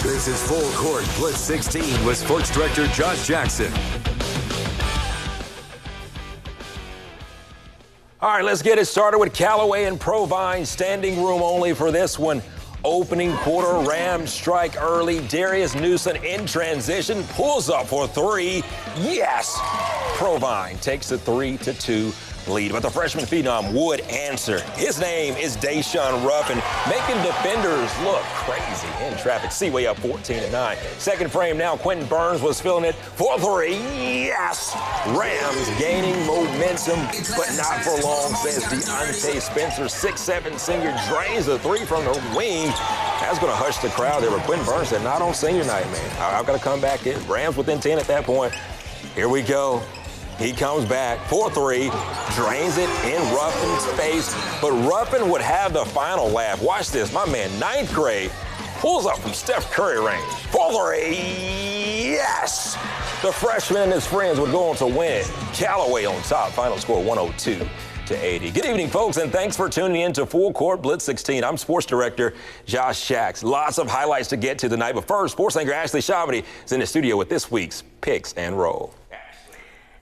This is Full Court Blitz 16 with Sports Director Josh Jackson. All right, let's get it started with Callaway and Provine. Standing room only for this one. Opening quarter, Rams strike early. Darius Newsom in transition, pulls up for three. Yes! Provine takes the 3-2 lead, but the freshman phenom would answer. His name is Daeshun Ruffin, making defenders look crazy in traffic. Seaway up 14-9. Second frame now, Quentin Burns was filling it for three. Yes! Rams gaining momentum, but not for long, says Deontay Spencer. 6'7" senior drains the three from the wing. That's going to hush the crowd there, but Quentin Burns said, not on senior night, man. I've got to come back in. Rams within 10 at that point. Here we go. He comes back for three, drains it in Ruffin's face, but Ruffin would have the final laugh. Watch this, my man, ninth grade, pulls up from Steph Curry range for three. Yes! The freshman and his friends would go on to win it. Callaway on top, final score 102-80. Good evening, folks, and thanks for tuning in to Full Court Blitz 16. I'm Sports Director Josh Jackson. Lots of highlights to get to tonight, but first, sports anchor Ashley Shabadi is in the studio with this week's Picks and Roll.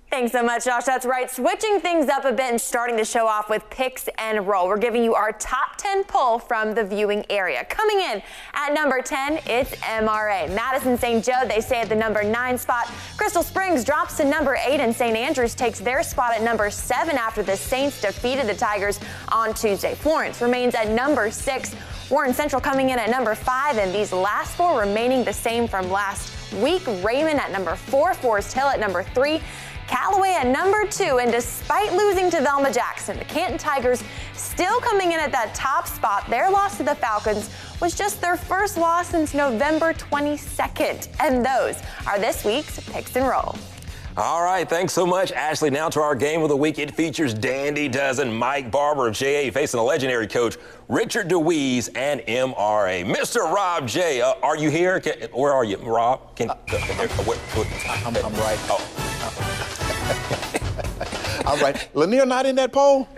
Thanks so much, Josh. That's right. Switching things up a bit and starting to show off with Picks and Roll. We're giving you our top 10 pull from the viewing area. Coming in at number 10, it's MRA. Madison St. Joe, they stay at the number 9 spot. Crystal Springs drops to number 8, and St. Andrews takes their spot at number 7 after the Saints defeated the Tigers on Tuesday. Florence remains at number 6. Warren Central coming in at number 5, and these last four remaining the same from last week. Raymond at number 4, Forest Hill at number 3. Callaway at number 2, and despite losing to Velma Jackson, the Canton Tigers still coming in at that top spot. Their loss to the Falcons was just their first loss since November 22nd. And those are this week's Picks and Roll. All right, thanks so much, Ashley. Now to our game of the week. It features Dandy Dozen, Mike Barber of JA facing the legendary coach Richard DeWeese and MRA. Mr. Rob J, are you here? Where are you, Rob? I'm right. Oh. All right. Lanier not in that poll?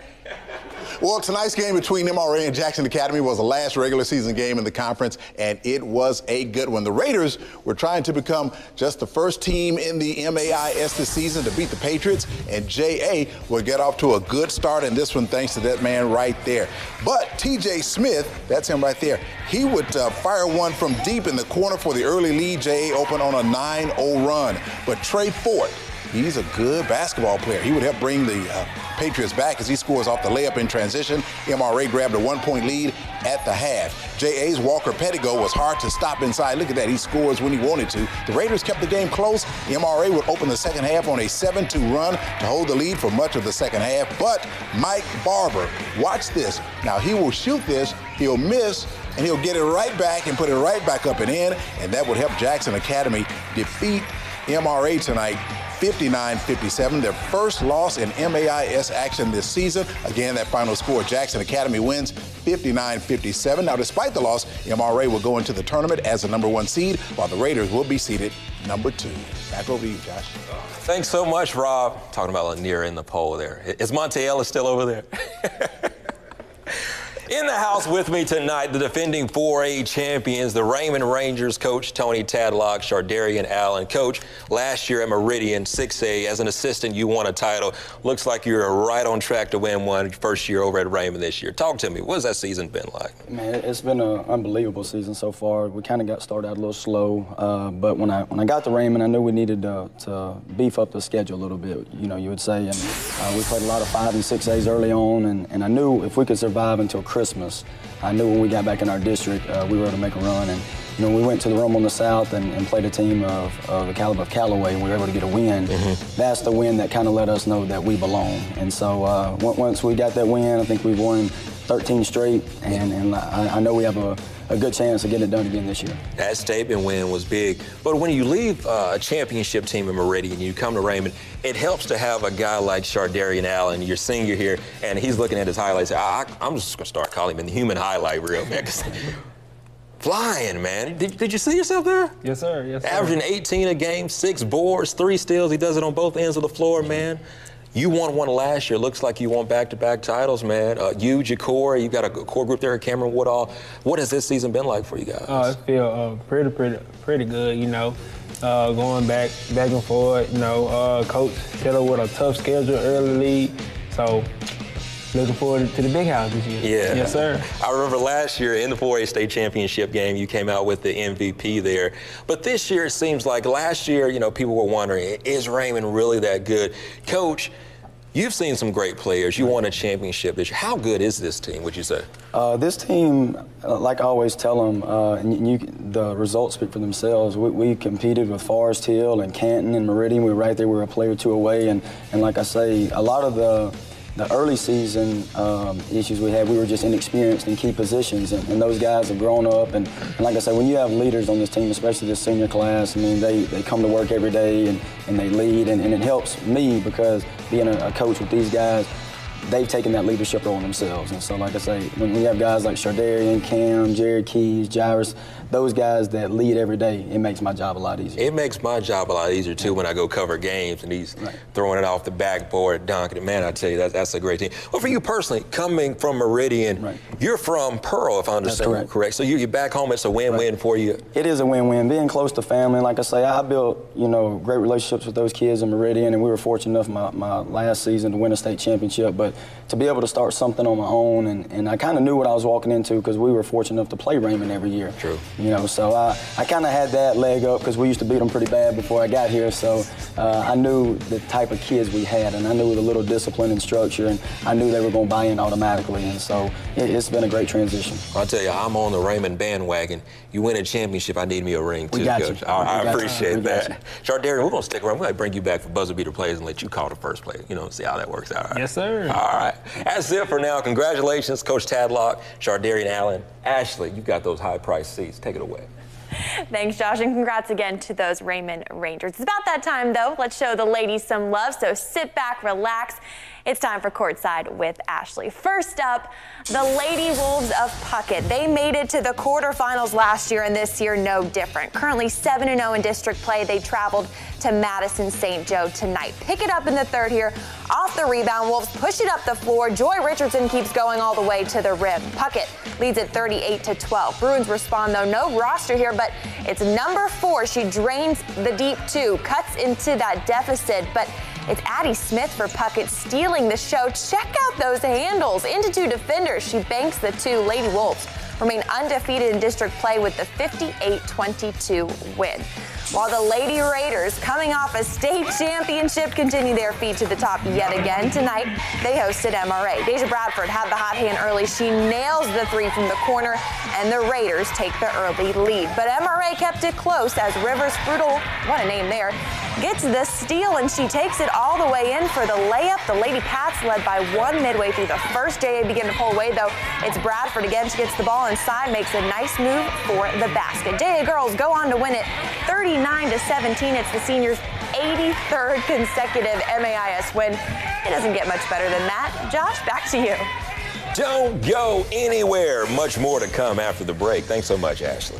Well, tonight's game between MRA and Jackson Academy was the last regular season game in the conference, and it was a good one. The Raiders were trying to become just the first team in the MAIS this season to beat the Patriots, and JA will get off to a good start in this one thanks to that man right there. But TJ Smith, that's him right there, he would fire one from deep in the corner for the early lead. JA opened on a 9-0 run. But Trey Fort, he's a good basketball player. He would help bring the Patriots back as he scores off the layup in transition. MRA grabbed a 1-point lead at the half. JA's Walker Pettigo was hard to stop inside. Look at that. He scores when he wanted to. The Raiders kept the game close. MRA would open the second half on a 7-2 run to hold the lead for much of the second half. But Mike Barber, watch this. Now, he will shoot this. He'll miss, and he'll get it right back and put it right back up and in. And that would help Jackson Academy defeat MRA tonight 59-57, their first loss in MAIS action this season. Again, that final score, Jackson Academy wins 59-57. Now, despite the loss, MRA will go into the tournament as the number 1 seed, while the Raiders will be seeded number 2. Back over to you, Josh. Thanks so much, Rob. Talking about Lanier in the poll there. Is Monte Ellis still over there? In the house with me tonight, the defending 4A champions, the Raymond Rangers coach Tony Tadlock, Shardarian Allen. Coach, last year at Meridian 6A, as an assistant, you won a title. Looks like you're right on track to win one first year over at Raymond this year. Talk to me. What has that season been like? Man, it's been an unbelievable season so far. We kind of got started out a little slow, but when I got to Raymond, I knew we needed to beef up the schedule a little bit, you would say. And we played a lot of 5 and 6As early on, and I knew if we could survive until Christmas, I knew when we got back in our district, we were able to make a run. And we went to the Rome on the South and played a team of the caliber of Callaway, and we were able to get a win. That's the win that kind of let us know that we belong. And so once we got that win, I think we've won 13 straight, and I know we have a good chance of getting it done again this year. That statement win was big. But when you leave a championship team in Meridian, you come to Raymond, it helps to have a guy like Shardarian Allen, your senior here, and he's looking at his highlights. I'm just going to start calling him the human highlight reel, man. Flying, man. Did you see yourself there? Yes, sir. Yes, sir. Averaging 18 a game, 6 boards, 3 steals. He does it on both ends of the floor, man. You won one last year. Looks like you won back-to-back titles, man. You, Jakor, you got a core group there, Cameron Woodall. What has this season been like for you guys? It feel pretty good, you know. Going back and forth, you know. Coach set up with a tough schedule early league, so looking forward to the big house this year. Yeah. Yes, sir. I remember last year in the 4A state championship game, you came out with the MVP there. But this year, it seems like last year, you know, people were wondering, is Raymond really that good? Coach, you've seen some great players. You won a championship this year. How good is this team, would you say? This team, like I always tell them, the results speak for themselves. We competed with Forest Hill and Canton and Meridian. We were right there. We were a player or two away. And like I say, a lot of the early season issues we had, we were just inexperienced in key positions, and those guys have grown up. And like I said, when you have leaders on this team, especially this senior class, I mean, they come to work every day and they lead, and it helps me because being a coach with these guys, they've taken that leadership role themselves. And so, like I say, when we have guys like Shardarian, Cam, Jared Keys, Jairus, those guys that lead every day, it makes my job a lot easier. It makes my job a lot easier, too, when I go cover games and he's throwing it off the backboard, dunking it. Man, I tell you, that's a great team. Well, for you personally, coming from Meridian, you're from Pearl, if I understand correct. So you're back home. It's a win-win for you. It is a win-win. Being close to family, like I say, I built, you know, great relationships with those kids in Meridian, and we were fortunate enough my last season to win a state championship. But to be able to start something on my own, and I kind of knew what I was walking into because we were fortunate enough to play Raymond every year. True. You know, so I kind of had that leg up because we used to beat them pretty bad before I got here. So I knew the type of kids we had, and I knew the little discipline and structure, and I knew they were going to buy in automatically. And so it's been a great transition. I'll tell you, I'm on the Raymond bandwagon. You win a championship, I need me a ring, too, Coach. I appreciate that. Shardarian, we're going to stick around. We're going to bring you back for buzzer beater plays and let you call the first play, you know, see how that works out. Right? Yes, sir. All right. That's it for now. Congratulations, Coach Tadlock, Shardarian Allen. Ashley, you got those high-priced seats. Take it away. Thanks, Josh, and congrats again to those Raymond Rangers. It's about that time, though. Let's show the ladies some love, so sit back, relax. It's time for Courtside with Ashley. First up, the Lady Wolves of Puckett. They made it to the quarterfinals last year, and this year no different. Currently 7-0 in district play. They traveled to Madison St. Joe tonight. Pick it up in the third here. Off the rebound, Wolves push it up the floor. Joy Richardson keeps going all the way to the rim. Puckett leads at 38-12. Bruins respond, though. No roster here, but it's number 4. She drains the deep 2, cuts into that deficit, but it's Addie Smith for Puckett stealing the show. Check out those handles into 2 defenders. She banks the 2. Lady Wolves remain undefeated in district play with the 58-22 win. While the Lady Raiders, coming off a state championship, continue their feat to the top yet again tonight. They hosted MRA. Deja Bradford had the hot hand early. She nails the 3 from the corner, and the Raiders take the early lead. But MRA kept it close as Rivers Frutal, what a name there, gets the steal, and she takes it all the way in for the layup. The Lady Pats led by 1 midway through the first. JA begin to pull away, though. It's Bradford again. She gets the ball inside, makes a nice move for the basket. JA girls go on to win it 39-17. It's the seniors' 83rd consecutive MAIS win. It doesn't get much better than that. Josh, back to you. Don't go anywhere. Much more to come after the break. Thanks so much, Ashley.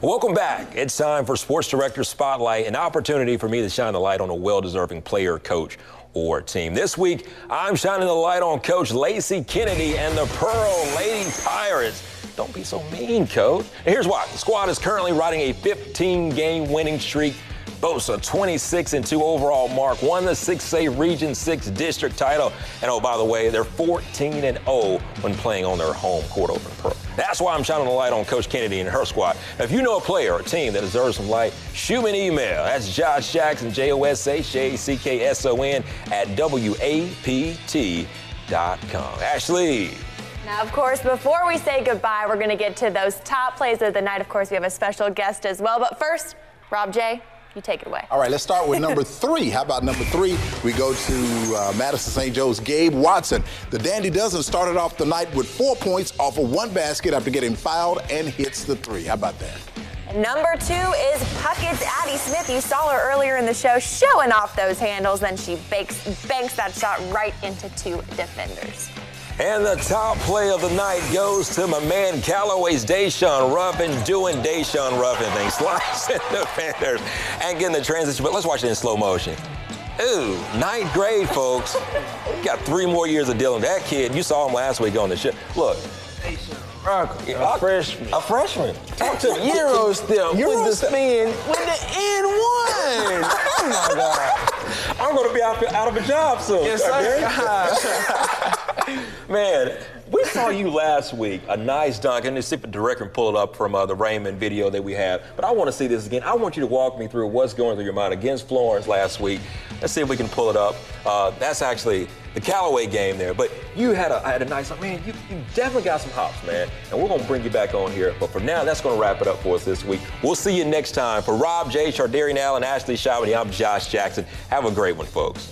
Welcome back. It's time for Sports Director Spotlight, an opportunity for me to shine the light on a well-deserving player, coach, or team. This week, I'm shining the light on Coach Lacey Kennedy and the Pearl Lady Pirates. Don't be so mean, Coach. And here's why. The squad is currently riding a 15-game winning streak, boasts a 26-2 overall mark, won the 6A Region 6 district title, and oh, by the way, they're 14-0 when playing on their home court over in Pearl. That's why I'm shining the light on Coach Kennedy and her squad. Now, if you know a player or a team that deserves some light, shoot me an email. That's Josh Jackson, JOSHJACKSON @WAPT.com. Ashley. Now, of course, before we say goodbye, we're going to get to those top plays of the night. Of course, we have a special guest as well. But first, Rob J., you take it away. All right, let's start with number 3. How about number 3? We go to Madison St. Joe's Gabe Watson. The Dandy Dozen started off the night with 4 points off of 1 basket after getting fouled and hits the 3. How about that? Number 2 is Puckett's Addie Smith. You saw her earlier in the show showing off those handles, then she banks that shot right into 2 defenders. And the top play of the night goes to my man Callaway's Deshaun Ruffin, doing Deshaun Ruffin things, slicing defenders and getting the transition. But let's watch it in slow motion. Ooh, 9th grade, folks. Got 3 more years of dealing with that kid. You saw him last week on the show. Look. A freshman. A freshman. Talk to the Euro step with the spin with the N1. Oh, my God. I'm going to be out of a job soon. Yes, sir. Man, we saw you last week, a nice dunk, and see if the director can pull it up from the Raymond video that we have. But I want to see this again. I want you to walk me through what's going through your mind against Florence last week. Let's see if we can pull it up. That's actually the Callaway game there. But you had a nice, man, you definitely got some hops, man. And we're going to bring you back on here. But for now, that's going to wrap it up for us this week. We'll see you next time. For Rob J., Shardarian Allen, Ashley Shawany, I'm Josh Jackson. Have a great one, folks.